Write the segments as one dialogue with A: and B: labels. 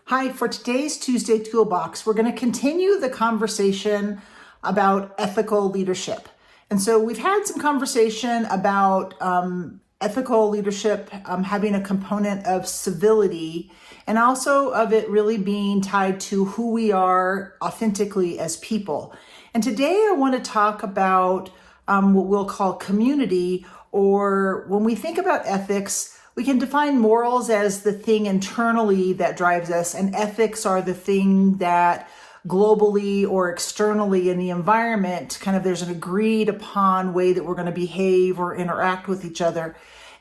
A: Hi, for today's Tuesday Toolbox, we're going to continue the conversation about ethical leadership. And so we've had some conversation about ethical leadership having a component of civility and also of it really being tied to who we are authentically as people. And today I want to talk about what we'll call community, or when we think about ethics, we can define morals as the thing internally that drives us, and ethics are the thing that globally or externally in the environment, kind of there's an agreed upon way that we're going to behave or interact with each other.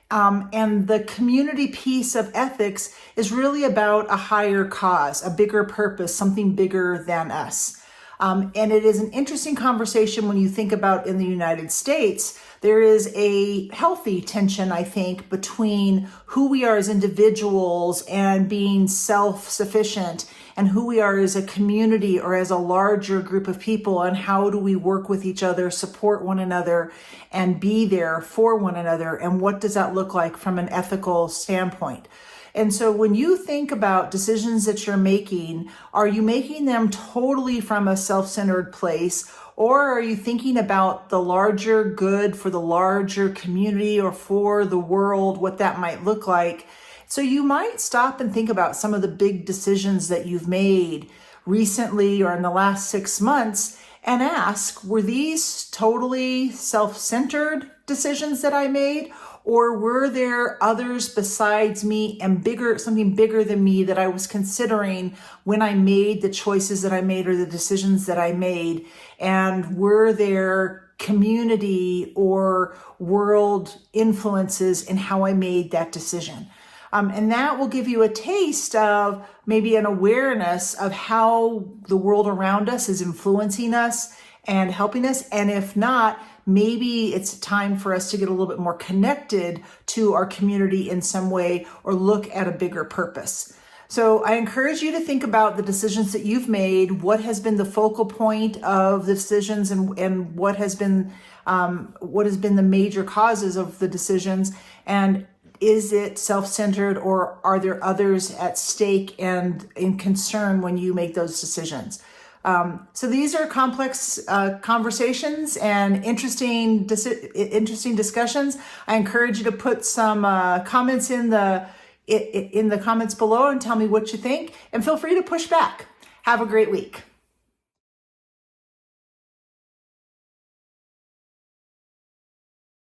A: And the community piece of ethics is really about a higher cause, a bigger purpose, something bigger than us. And it is an interesting conversation when you think about in the United States, there is a healthy tension, I think, between who we are as individuals and being self-sufficient and who we are as a community or as a larger group of people, and how do we work with each other, support one another, and be there for one another, and what does that look like from an ethical standpoint. And so when you think about decisions that you're making, are you making them totally from a self-centered place, or are you thinking about the larger good for the larger community or for the world, what that might look like? So you might stop and think about some of the big decisions that you've made recently or in the last 6 months and ask, were these totally self-centered decisions that I made? Or were there others besides me and something bigger than me that I was considering when I made the choices that I made or the decisions that I made? And were there community or world influences in how I made that decision? And that will give you a taste of maybe an awareness of how the world around us is influencing us and helping us. And if not, maybe it's time for us to get a little bit more connected to our community in some way or look at a bigger purpose. So I encourage you to think about the decisions that you've made, what has been the focal point of the decisions, and what has been the major causes of the decisions, and is it self-centered or are there others at stake and in concern when you make those decisions? So these are complex conversations and interesting discussions. I encourage you to put some comments in the comments below and tell me what you think, and feel free to push back. Have a great week.